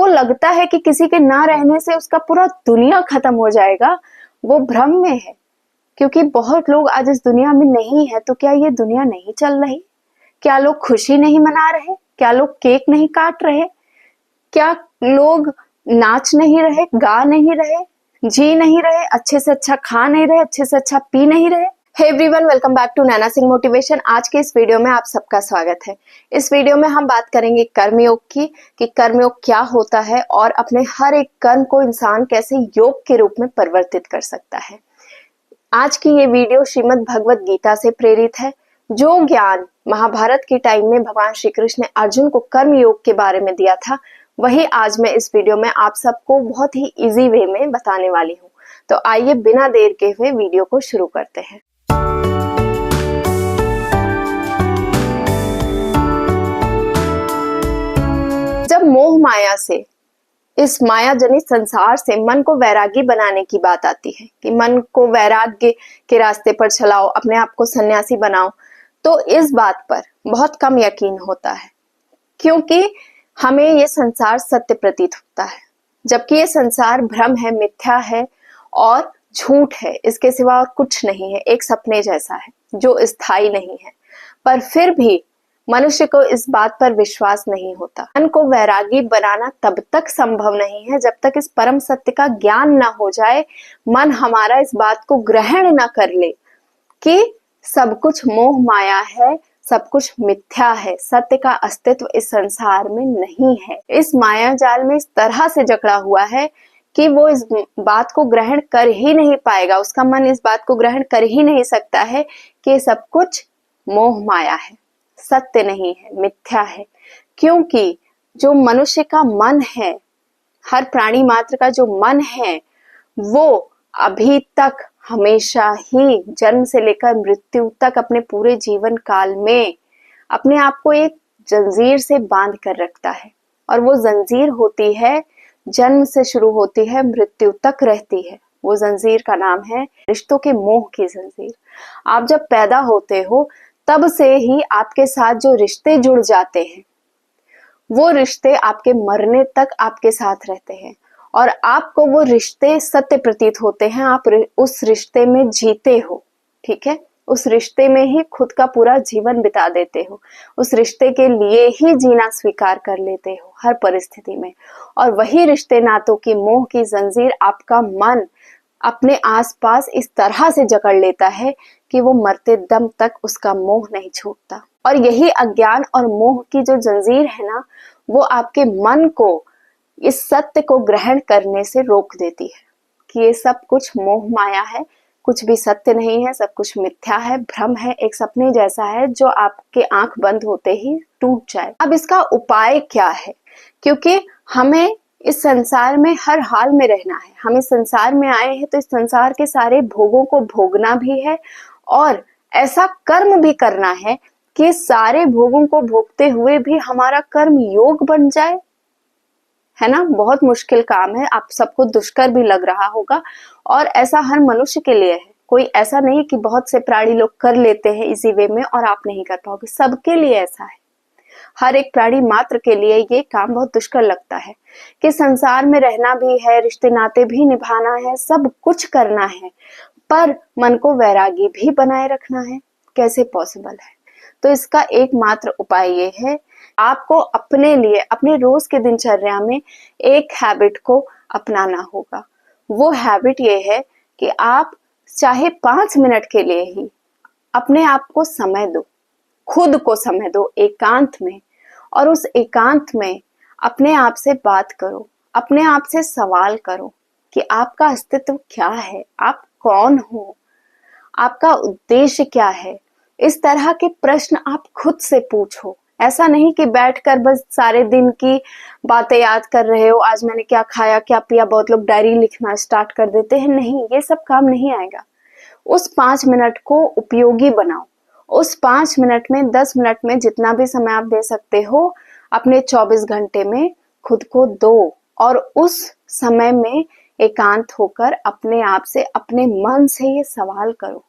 जिसको लगता है कि किसी के ना रहने से उसका पूरा दुनिया खत्म हो जाएगा, वो भ्रम में है। क्योंकि बहुत लोग आज इस दुनिया में नहीं है, तो क्या ये दुनिया नहीं चल रही? क्या लोग खुशी नहीं मना रहे? क्या लोग केक नहीं काट रहे? क्या लोग नाच नहीं रहे, गा नहीं रहे, जी नहीं रहे, अच्छे से अच्छा खा नहीं रहे, अच्छे से अच्छा पी नहीं रहे? Hey everyone, welcome back to Naina Singh motivation. आज के इस वीडियो में आप सबका स्वागत है। इस वीडियो में हम बात करेंगे कर्मयोग की, कि कर्मयोग क्या होता है और अपने हर एक कर्म को इंसान कैसे योग के रूप में परिवर्तित कर सकता है। आज की ये वीडियो श्रीमद् भगवत गीता से प्रेरित है। जो ज्ञान महाभारत के टाइम में भगवान श्री कृष्ण ने अर्जुन को कर्म योग के बारे में दिया था, वही आज मैं इस वीडियो में आप सबको बहुत ही इजी वे में बताने वाली हूँ। तो आइए बिना देर के हुए वीडियो को शुरू करते हैं। जब मोह माया से, इस माया जनित संसार से मन को वैरागी बनाने की बात आती है कि मन को वैराग्य के रास्ते पर चलाओ, अपने आप को सन्यासी बनाओ, तो इस बात पर बहुत कम यकीन होता है, क्योंकि हमें ये संसार सत्य प्रतीत होता है, जबकि ये संसार भ्रम है, मिथ्या है और झूठ है। इसके सिवा और कुछ नहीं है, एक सपने जैसा है जो स्थायी नहीं है। पर फिर भी मनुष्य को इस बात पर विश्वास नहीं होता। मन को वैरागी बनाना तब तक संभव नहीं है जब तक इस परम सत्य का ज्ञान ना हो जाए, मन हमारा इस बात को ग्रहण ना कर ले कि सब कुछ मोह माया है, सब कुछ मिथ्या है, सत्य का अस्तित्व इस संसार में नहीं है। इस माया जाल में इस तरह से जकड़ा हुआ है कि वो इस बात को ग्रहण कर ही नहीं पाएगा, उसका मन इस बात को ग्रहण कर ही नहीं सकता है कि सब कुछ मोह माया है, सत्य नहीं है, मिथ्या है। क्योंकि जो मनुष्य का मन है, हर प्राणी मात्र का जो मन है, वो अभी तक हमेशा ही जन्म से लेकर मृत्यु तक अपने पूरे जीवन काल में अपने आप को एक जंजीर से बांध कर रखता है। और वो जंजीर होती है, जन्म से शुरू होती है, मृत्यु तक रहती है। वो जंजीर का नाम है रिश्तों के मोह की जंजीर। आप जब पैदा होते हो तब से ही आपके साथ जो रिश्ते जुड़ जाते हैं, वो रिश्ते आपके मरने तक आपके साथ रहते हैं और आपको वो रिश्ते सत्य प्रतीत होते हैं। आप उस रिश्ते में जीते हो, ठीक है, उस रिश्ते में ही खुद का पूरा जीवन बिता देते हो, उस रिश्ते के लिए ही जीना स्वीकार कर लेते हो हर परिस्थिति में। और वही रिश्ते नातों की मोह की जंजीर आपका मन अपने आसपास इस तरह से जकड़ लेता है कि वो मरते दम तक उसका मोह नहीं छूटता। और यही अज्ञान और मोह की जो जंजीर है ना, वो आपके मन को इस सत्य को ग्रहण करने से रोक देती है कि ये सब कुछ मोह माया है, कुछ भी सत्य नहीं है, सब कुछ मिथ्या है, भ्रम है, एक सपने जैसा है जो आपके आंख बंद होते ही टूट जाए। अब इसका उपाय क्या है? क्योंकि हमें इस संसार में हर हाल में रहना है, हम इस संसार में आए हैं तो इस संसार के सारे भोगों को भोगना भी है और ऐसा कर्म भी करना है कि सारे भोगों को भोगते हुए भी हमारा कर्म योग बन जाए, है ना। बहुत मुश्किल काम है, आप सबको दुष्कर भी लग रहा होगा और ऐसा हर मनुष्य के लिए है। कोई ऐसा नहीं कि बहुत से प्राणी लोग कर लेते हैं इसी वे में और आप नहीं कर पाओगे, सबके लिए ऐसा है। हर एक प्राणी मात्र के लिए ये काम बहुत दुष्कर लगता है कि संसार में रहना भी है, रिश्ते नाते भी निभाना है, सब कुछ करना है, पर मन को वैरागी भी बनाए रखना है। कैसे पॉसिबल है? तो इसका एकमात्र उपाय ये है, आपको अपने लिए अपने रोज के दिनचर्या में एक हैबिट को अपनाना होगा। वो हैबिट ये है कि आप चाहे 5 मिनट के लिए ही अपने आप को समय दो, खुद को समय दो एकांत में, और उस एकांत में अपने आप से बात करो, अपने आप से सवाल करो कि आपका अस्तित्व क्या है, आप कौन हो, आपका उद्देश्य क्या है। इस तरह के प्रश्न आप खुद से पूछो। ऐसा नहीं कि बैठकर बस सारे दिन की बातें याद कर रहे हो, आज मैंने क्या खाया क्या पिया, बहुत लोग डायरी लिखना स्टार्ट कर देते हैं। नहीं, ये सब काम नहीं आएगा। उस 5 मिनट को उपयोगी बनाओ। उस 5 मिनट में, 10 मिनट में, जितना भी समय आप दे सकते हो, अपने 24 घंटे में खुद को दो और उस समय में एकांत होकर अपने आप से, अपने मन से ये सवाल करो।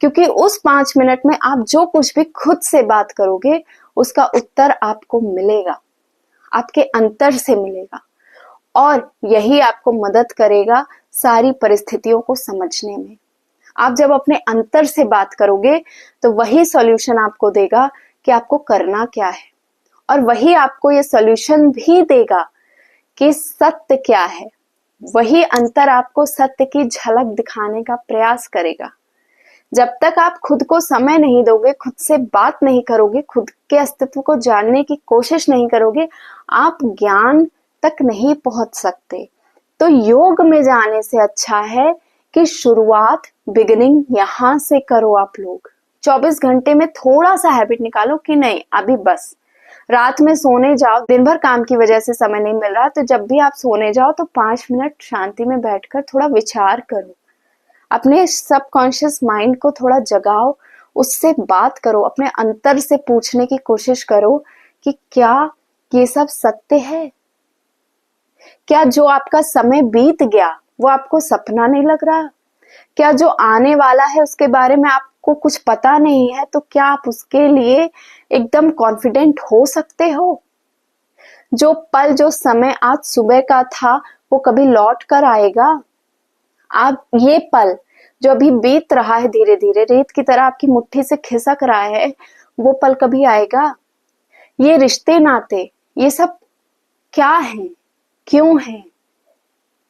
क्योंकि उस 5 मिनट में आप जो कुछ भी खुद से बात करोगे, उसका उत्तर आपको मिलेगा, आपके अंतर से मिलेगा। और यही आपको मदद करेगा सारी परिस्थितियों को समझने में। आप जब अपने अंतर से बात करोगे तो वही सॉल्यूशन आपको देगा कि आपको करना क्या है, और वही आपको ये सॉल्यूशन भी देगा कि सत्य क्या है। वही अंतर आपको सत्य की झलक दिखाने का प्रयास करेगा। जब तक आप खुद को समय नहीं दोगे, खुद से बात नहीं करोगे, खुद के अस्तित्व को जानने की कोशिश नहीं करोगे, आप ज्ञान तक नहीं पहुंच सकते। तो योग में जाने से अच्छा है कि शुरुआत बिगिनिंग यहां से करो। आप लोग 24 घंटे में थोड़ा सा हैबिट निकालो कि नहीं अभी बस रात में सोने जाओ, दिन भर काम की वजह से समय नहीं मिल रहा, तो जब भी आप सोने जाओ तो 5 मिनट शांति में बैठकर थोड़ा विचार करो, अपने सबकॉन्शियस माइंड को थोड़ा जगाओ, उससे बात करो, अपने अंतर से पूछने की कोशिश करो कि क्या ये सब सत्य है? क्या जो आपका समय बीत गया वो आपको सपना नहीं लग रहा? क्या जो आने वाला है उसके बारे में आपको कुछ पता नहीं है, तो क्या आप उसके लिए एकदम कॉन्फिडेंट हो सकते हो? जो पल, जो समय आज सुबह का था वो कभी लौट कर आएगा? आप ये पल जो अभी बीत रहा है धीरे धीरे रेत की तरह आपकी मुट्ठी से खिसक रहा है, वो पल कभी आएगा? ये रिश्ते नाते ये सब क्या है, क्यों है,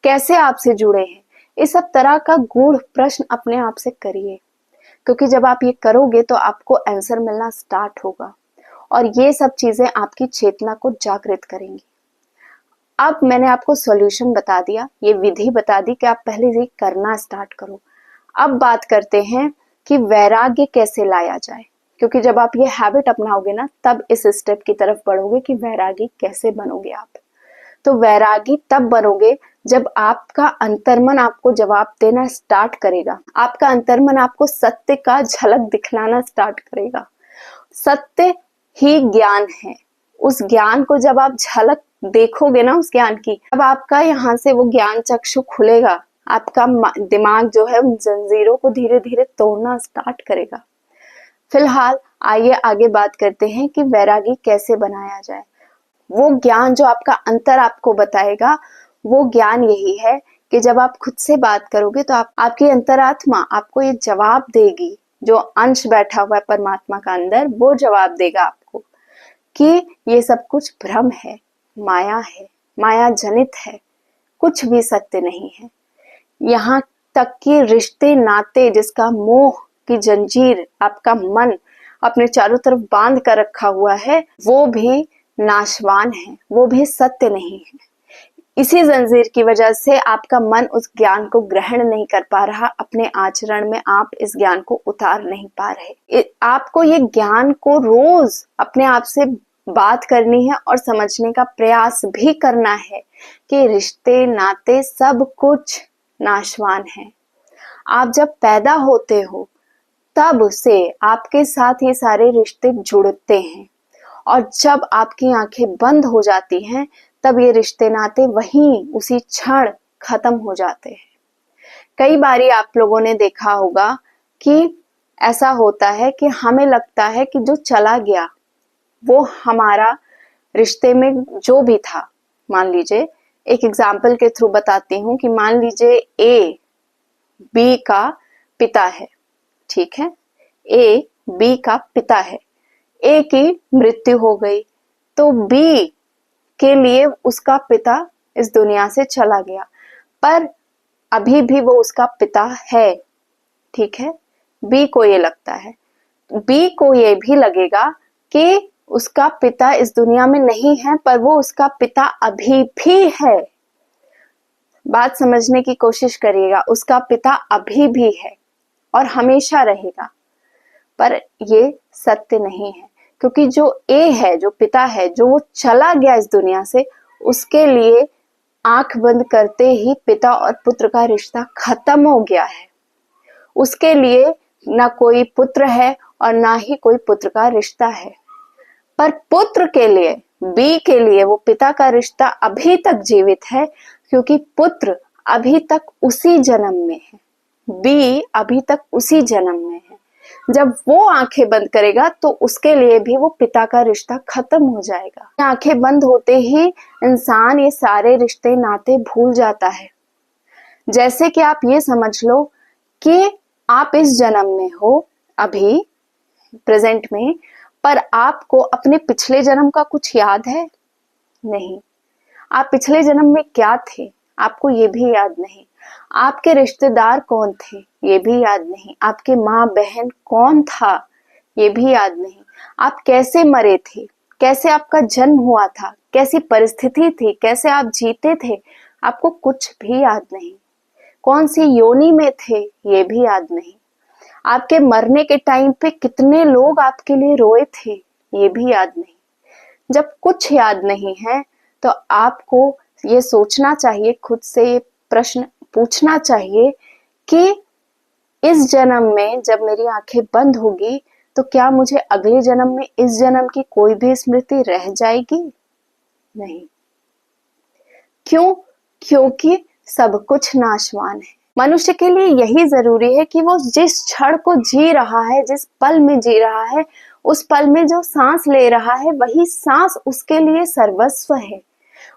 कैसे आपसे जुड़े हैं, इस सब तरह का गूढ़ प्रश्न अपने आप से करिए, क्योंकि जब आप ये करोगे तो आपको आंसर मिलना स्टार्ट होगा और ये सब चीजें आपकी चेतना को जागृत करेंगी। अब मैंने आपको सॉल्यूशन बता दिया, ये विधि बता दी कि आप पहले ये करना स्टार्ट करो। अब बात करते हैं कि वैराग्य कैसे लाया जाए, क्योंकि जब आप ये हैबिट अपनाओगे ना तब इस स्टेप की तरफ बढ़ोगे कि वैरागी कैसे बनोगे आप। तो वैरागी तब बनोगे जब आपका अंतर्मन आपको जवाब देना स्टार्ट करेगा, आपका अंतर्मन आपको सत्य का झलक दिखलाना स्टार्ट करेगा। सत्य ही ज्ञान है। उस ज्ञान को जब आप झलक देखोगे ना उस ज्ञान की, तब आपका यहाँ से वो ज्ञान चक्षु खुलेगा, आपका दिमाग जो है उन जंजीरों को धीरे धीरे तोड़ना स्टार्ट करेगा। फिलहाल आइए आगे बात करते हैं कि वैरागी कैसे बनाया जाए। वो ज्ञान जो आपका अंतर आपको बताएगा, वो ज्ञान यही है कि जब आप खुद से बात करोगे तो आपकी अंतरात्मा आपको ये जवाब देगी, जो अंश बैठा हुआ है परमात्मा का अंदर, वो जवाब देगा आपको कि ये सब कुछ भ्रम है, माया है, माया जनित है, कुछ भी सत्य नहीं है। यहाँ तक कि रिश्ते नाते जिसका मोह की जंजीर आपका मन अपने चारों तरफ बांध कर रखा हुआ है, वो भी नाशवान है, वो भी सत्य नहीं है। इसी जंजीर की वजह से आपका मन उस ज्ञान को ग्रहण नहीं कर पा रहा, अपने आचरण में आप इस ज्ञान को उतार नहीं पा रहे। आपको ये ज्ञान को रोज अपने आप से बात करनी है और समझने का प्रयास भी करना है कि रिश्ते नाते सब कुछ नाशवान है। आप जब पैदा होते हो तब से आपके साथ ये सारे रिश्ते जुड़ते हैं, और जब आपकी आंखें बंद हो जाती हैं तब ये रिश्ते नाते वहीं उसी क्षण खत्म हो जाते हैं। कई बारी आप लोगों ने देखा होगा कि ऐसा होता है कि हमें लगता है कि जो चला गया वो हमारा रिश्ते में जो भी था, मान लीजिए एक एग्जाम्पल के थ्रू बताती हूँ कि मान लीजिए ए बी का पिता है, ठीक है, ए बी का पिता है, ए की मृत्यु हो गई तो बी के लिए उसका पिता इस दुनिया से चला गया, पर अभी भी वो उसका पिता है, ठीक है। बी को ये लगता है, बी को ये भी लगेगा कि उसका पिता इस दुनिया में नहीं है, पर वो उसका पिता अभी भी है। बात समझने की कोशिश करिएगा, उसका पिता अभी भी है और हमेशा रहेगा, पर ये सत्य नहीं है, क्योंकि जो ए है, जो पिता है, जो वो चला गया इस दुनिया से, उसके लिए आंख बंद करते ही पिता और पुत्र का रिश्ता खत्म हो गया है। उसके लिए ना कोई पुत्र है और ना ही कोई पुत्र का रिश्ता है, पर पुत्र के लिए, बी के लिए वो पिता का रिश्ता अभी तक जीवित है, क्योंकि पुत्र अभी तक उसी जन्म में है, बी अभी तक उसी जन्म में है। जब वो आंखें बंद करेगा तो उसके लिए भी वो पिता का रिश्ता खत्म हो जाएगा। आंखें बंद होते ही इंसान ये सारे रिश्ते नाते भूल जाता है। जैसे कि आप ये समझ लो कि आप इस जन्म में हो अभी प्रेजेंट में, पर आपको अपने पिछले जन्म का कुछ याद है? नहीं। आप पिछले जन्म में क्या थे आपको ये भी याद नहीं। आपके रिश्तेदार कौन थे ये भी याद नहीं। आपके माँ बहन कौन था ये भी याद नहीं। आप कैसे मरे थे, कैसे आपका जन्म हुआ था, कैसी परिस्थिति थी, कैसे आप जीते थे, आपको कुछ भी याद नहीं। कौन सी योनि में थे ये भी याद नहीं। आपके मरने के टाइम पे कितने लोग आपके लिए रोए थे ये भी याद नहीं। जब कुछ याद नहीं है तो आपको ये सोचना चाहिए, खुद से ये प्रश्न पूछना चाहिए कि इस जन्म में जब मेरी आंखें बंद होगी तो क्या मुझे अगले जन्म में इस जन्म की कोई भी स्मृति रह जाएगी? नहीं। क्यों? क्योंकि सब कुछ नाशवान है। मनुष्य के लिए यही जरूरी है कि वो जिस क्षण को जी रहा है, जिस पल में जी रहा है, उस पल में जो सांस ले रहा है वही सांस उसके लिए सर्वस्व है।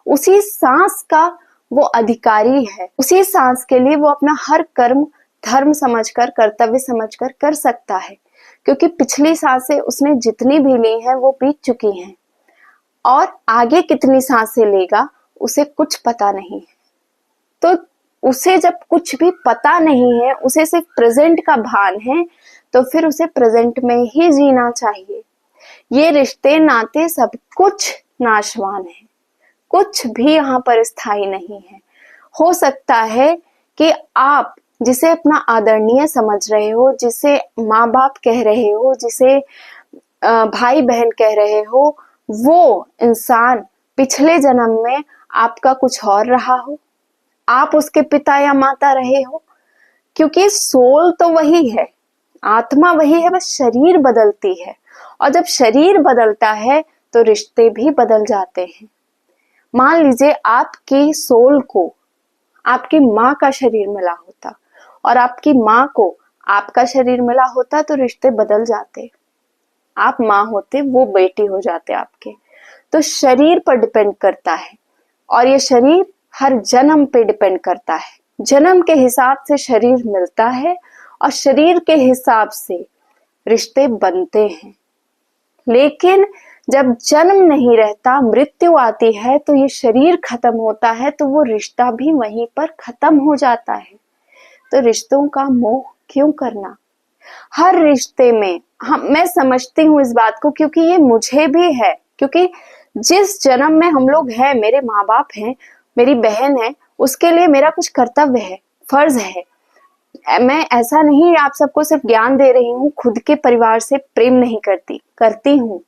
उसी सांस का वो अधिकारी है। उसी सांस के लिए वो अपना हर कर्म धर्म समझकर, कर्तव्य समझकर कर सकता है, क्योंकि पिछली सांसें उसने जितनी भी ली हैं वो बीत चुकी हैं और आगे कितनी सांसें लेगा उसे कुछ पता नहीं है। तो उसे जब कुछ भी पता नहीं है, उसे सिर्फ प्रेजेंट का भान है, तो फिर उसे प्रेजेंट में ही जीना चाहिए। ये रिश्ते नाते सब कुछ नाशवान है, कुछ भी यहाँ पर स्थायी नहीं है। हो सकता है कि आप जिसे अपना आदरणीय समझ रहे हो, जिसे माँ बाप कह रहे हो, जिसे भाई बहन कह रहे हो, वो इंसान पिछले जन्म में आपका कुछ और रहा हो, आप उसके पिता या माता रहे हो, क्योंकि सोल तो वही है, आत्मा वही है, बस शरीर बदलती है। और जब शरीर बदलता है तो रिश्ते भी बदल जाते हैं। मान लीजिए आपकी सोल को आपकी माँ का शरीर मिला होता और आपकी माँ को आपका शरीर मिला होता तो रिश्ते बदल जाते। आप माँ होते, वो बेटी हो जाते आपके। तो शरीर पर डिपेंड करता है और ये शरीर हर जन्म पे डिपेंड करता है। जन्म के हिसाब से शरीर मिलता है और शरीर के हिसाब से रिश्ते बनते हैं। लेकिन जब जन्म नहीं रहता, मृत्यु आती है, तो ये शरीर खत्म होता है, तो वो रिश्ता भी वहीं पर खत्म हो जाता है। तो रिश्तों का मोह क्यों करना? हर रिश्ते में मैं समझती हूँ इस बात को, क्योंकि ये मुझे भी है। क्योंकि जिस जन्म में हम लोग हैं, मेरे माँ बाप हैं, मेरी बहन है, उसके लिए मेरा कुछ कर्तव्य है, फर्ज है। मैं ऐसा नहीं आप सबको सिर्फ ज्ञान दे रही हूँ, खुद के परिवार से प्रेम नहीं करती हूँ,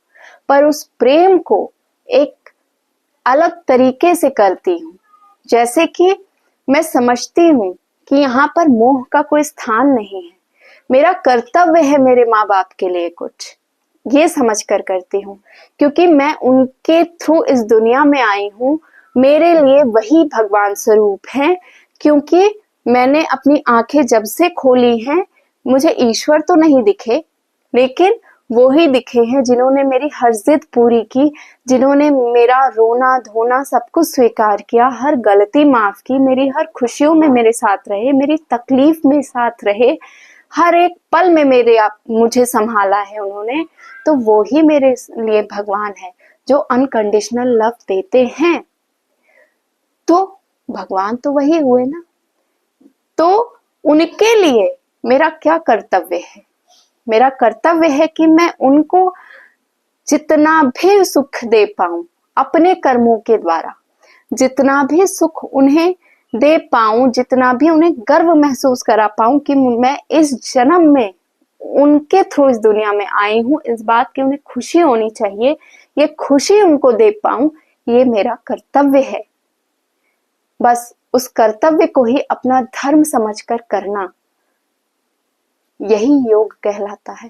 पर उस प्रेम को एक अलग तरीके से करती हूँ। जैसे कि मैं समझती हूँ कि यहाँ पर मोह का कोई स्थान नहीं है, मेरा कर्तव्य है मेरे माँ बाप के लिए कुछ, ये समझ कर करती हूँ, क्योंकि मैं उनके थ्रू इस दुनिया में आई हूँ। मेरे लिए वही भगवान स्वरूप हैं, क्योंकि मैंने अपनी आंखें जब से खोली हैं, मुझे ईश्वर तो नहीं दिखे, लेकिन वो ही दिखे हैं जिन्होंने मेरी हर जिद पूरी की, जिन्होंने मेरा रोना धोना सब कुछ स्वीकार किया, हर गलती माफ की, मेरी हर खुशियों में मेरे साथ रहे, मेरी तकलीफ में साथ रहे, हर एक पल में मुझे संभाला है उन्होंने। तो वो ही मेरे लिए भगवान है जो अनकंडीशनल लव देते हैं। तो भगवान तो वही हुए ना। तो उनके लिए मेरा क्या कर्तव्य है? मेरा कर्तव्य है कि मैं उनको जितना भी सुख दे पाऊं अपने कर्मों के द्वारा, जितना भी सुख उन्हें दे पाऊं, जितना भी उन्हें गर्व महसूस करा पाऊं कि मैं इस जन्म में उनके थ्रू इस दुनिया में आई हूं, इस बात की उन्हें खुशी होनी चाहिए, ये खुशी उनको दे पाऊं, ये मेरा कर्तव्य है। बस उस कर्तव्य को ही अपना धर्म समझकर करना, यही योग कहलाता है।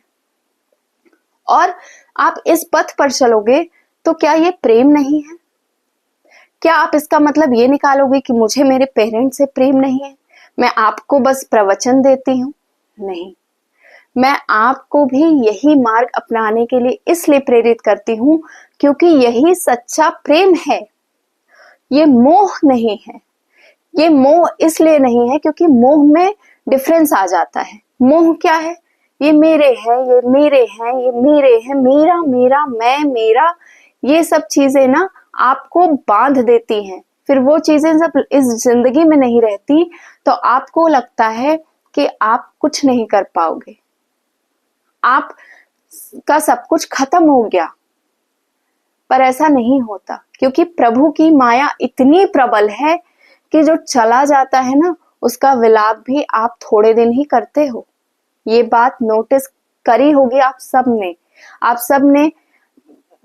और आप इस पथ पर चलोगे तो क्या ये प्रेम नहीं है? क्या आप इसका मतलब ये निकालोगे कि मुझे मेरे पेरेंट्स से प्रेम नहीं है, मैं आपको बस प्रवचन देती हूँ? नहीं, मैं आपको भी यही मार्ग अपनाने के लिए इसलिए प्रेरित करती हूँ क्योंकि यही सच्चा प्रेम है। ये मोह नहीं है। ये मोह इसलिए नहीं है क्योंकि मोह में डिफरेंस आ जाता है। मोह क्या है? ये मेरे है, ये मेरे हैं, ये मेरे हैं, मेरा मेरा मैं मेरा, ये सब चीजें ना आपको बांध देती हैं। फिर वो चीजें जब इस जिंदगी में नहीं रहती तो आपको लगता है कि आप कुछ नहीं कर पाओगे, आप का सब कुछ खत्म हो गया। पर ऐसा नहीं होता क्योंकि प्रभु की माया इतनी प्रबल है कि जो चला जाता है ना, उसका विलाप भी आप थोड़े दिन ही करते हो। ये बात नोटिस करी होगी आप सबने। आप सबने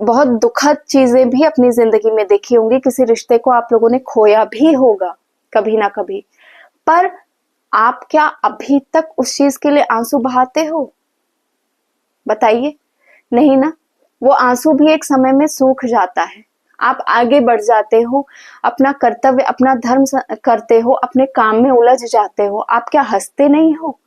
बहुत दुखद चीजें भी अपनी जिंदगी में देखी होंगी। किसी रिश्ते को आप लोगों ने खोया भी होगा कभी ना कभी। पर आप क्या अभी तक उस चीज के लिए आंसू बहाते हो? बताइए, नहीं ना। वो आंसू भी एक समय में सूख जाता है। आप आगे बढ़ जाते हो, अपना कर्तव्य, अपना धर्म करते हो, अपने काम में उलझ जाते हो। आप क्या हंसते नहीं हो?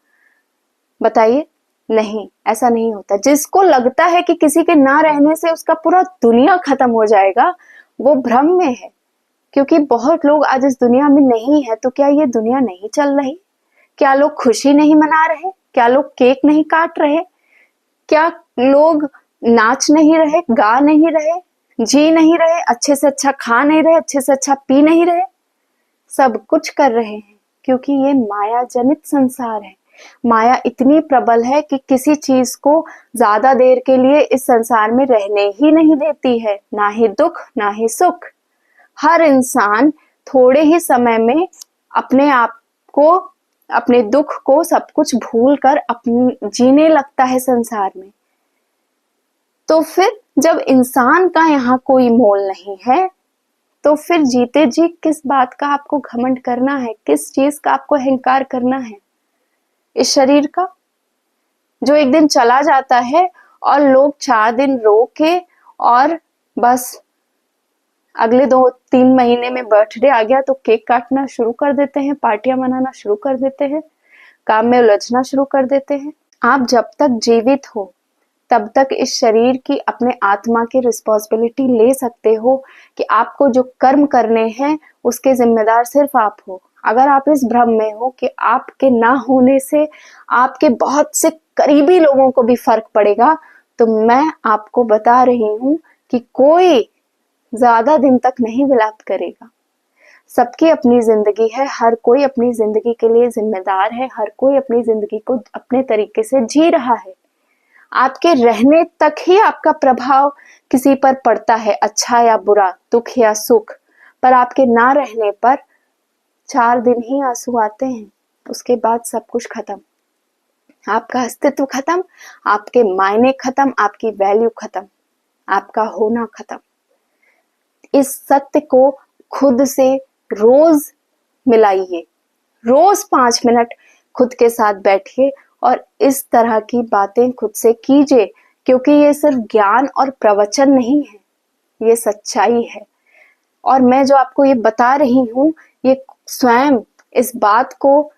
बताइए, नहीं, ऐसा नहीं होता। जिसको लगता है कि किसी के ना रहने से उसका पूरा दुनिया खत्म हो जाएगा, वो भ्रम में है। क्योंकि बहुत लोग आज इस दुनिया में नहीं है तो क्या ये दुनिया नहीं चल रही? क्या लोग खुशी नहीं मना रहे? क्या लोग केक नहीं काट रहे? क्या लोग नाच नहीं रहे, गा नहीं रहे, जी नहीं रहे, अच्छे से अच्छा खा नहीं रहे, अच्छे से अच्छा पी नहीं रहे? सब कुछ कर रहे हैं क्योंकि ये माया जनित संसार है। माया इतनी प्रबल है कि किसी चीज को ज्यादा देर के लिए इस संसार में रहने ही नहीं देती है। ना ही दुख, ना ही सुख। हर इंसान थोड़े ही समय में अपने आप को, अपने दुख को, सब कुछ भूल कर अपने जीने लगता है संसार में। तो फिर जब इंसान का यहाँ कोई मोल नहीं है तो फिर जीते जी किस बात का आपको घमंड करना है? किस चीज का आपको अहंकार करना है? इस शरीर का जो एक दिन चला जाता है और लोग 4 दिन रो के और बस अगले 2-3 महीने में बर्थडे आ गया तो केक काटना शुरू कर देते हैं, पार्टियां मनाना शुरू कर देते हैं, काम में उलझना शुरू कर देते हैं। आप जब तक जीवित हो तब तक इस शरीर की, अपने आत्मा की रिस्पॉन्सिबिलिटी ले सकते हो कि आपको जो कर्म करने हैं उसके जिम्मेदार सिर्फ आप हो। अगर आप इस भ्रम में हो कि आपके ना होने से आपके बहुत से करीबी लोगों को भी फर्क पड़ेगा, तो मैं आपको बता रही हूं कि कोई ज्यादा दिन तक नहीं विलाप करेगा। सबकी अपनी जिंदगी है, हर कोई अपनी जिंदगी के लिए जिम्मेदार है, हर कोई अपनी जिंदगी को अपने तरीके से जी रहा है। आपके रहने तक ही आपका प्रभाव किसी पर पड़ता है, अच्छा या बुरा, दुख या सुख। पर आपके ना रहने पर 4 दिन ही आंसू आते हैं, उसके बाद सब कुछ खत्म। आपका अस्तित्व खत्म, आपके मायने खत्म, आपकी वैल्यू खत्म, आपका होना खत्म। इस सत्य को खुद से रोज मिलाइए। रोज 5 मिनट खुद के साथ बैठिए और इस तरह की बातें खुद से कीजिए, क्योंकि ये सिर्फ ज्ञान और प्रवचन नहीं है, ये सच्चाई है। और मैं जो आपको ये बता रही हूँ, ये स्वयं इस बात को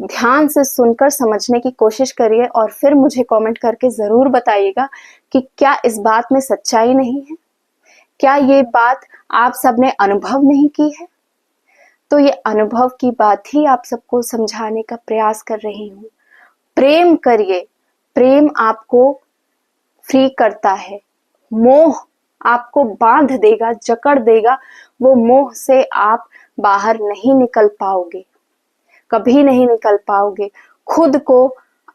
ध्यान से सुनकर समझने की कोशिश करिए और फिर मुझे कमेंट करके जरूर बताइएगा कि क्या इस बात में सच्चाई नहीं है? क्या ये बात आप सबने अनुभव नहीं की है? तो ये अनुभव की बात ही आप सबको समझाने का प्रयास कर रही हूँ। प्रेम करिए, प्रेम आपको फ्री करता है। मोह आपको बांध देगा, जकड़ देगा। वो मोह से आप बाहर नहीं निकल पाओगे, कभी नहीं निकल पाओगे। खुद को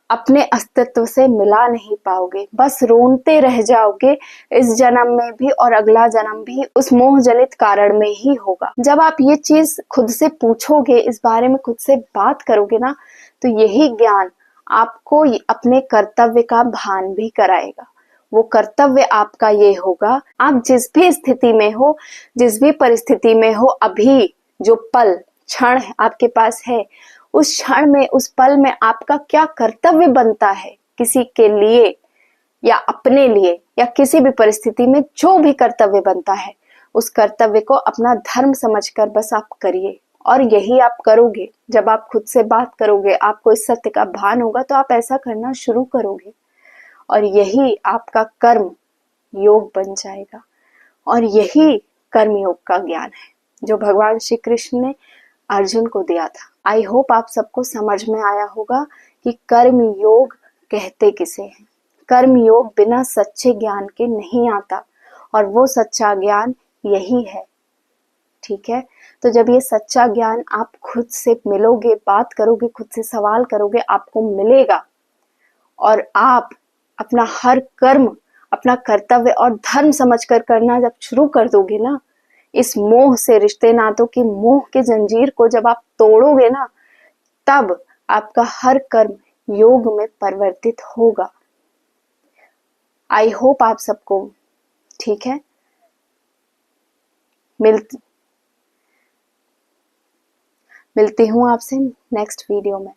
अपने अस्तित्व से मिला नहीं पाओगे, बस रोते रह जाओगे। इस जन्म में भी और अगला जन्म भी उस मोह जनित कारण में ही होगा। जब आप ये चीज खुद से पूछोगे, इस बारे में खुद से बात करोगे ना, तो यही ज्ञान आपको अपने कर्तव्य का भान भी कराएगा। वो कर्तव्य आपका ये होगा, आप जिस भी स्थिति में हो, जिस भी परिस्थिति में हो, अभी जो पल क्षण आपके पास है, उस क्षण में, उस पल में आपका क्या कर्तव्य बनता है, किसी के लिए या अपने लिए या किसी भी परिस्थिति में जो भी कर्तव्य बनता है, उस कर्तव्य को अपना धर्म समझकर बस आप करिए और यही आप करोगे, जब आप खुद से बात करोगे, आपको इस सत्य का भान होगा तो आप ऐसा करना शुरू करोगे और यही आपका कर्म योग बन जाएगा। और यही कर्म योग का ज्ञान है जो भगवान श्री कृष्ण ने अर्जुन को दिया था। आई होप आप सबको समझ में आया होगा कि कर्म योग कहते किसे हैं। कर्म योग बिना सच्चे ज्ञान के नहीं आता और वो सच्चा ज्ञान यही है। ठीक है, तो जब ये सच्चा ज्ञान आप खुद से मिलोगे, बात करोगे, खुद से सवाल करोगे, आपको मिलेगा और आप अपना हर कर्म अपना कर्तव्य और धर्म समझकर करना जब शुरू कर दोगे ना, इस मोह से, रिश्ते नातों की मोह के जंजीर को जब आप तोड़ोगे ना, तब आपका हर कर्म योग में परिवर्तित होगा। आई होप आप सबको ठीक है। मिलती हूँ आपसे नेक्स्ट वीडियो में।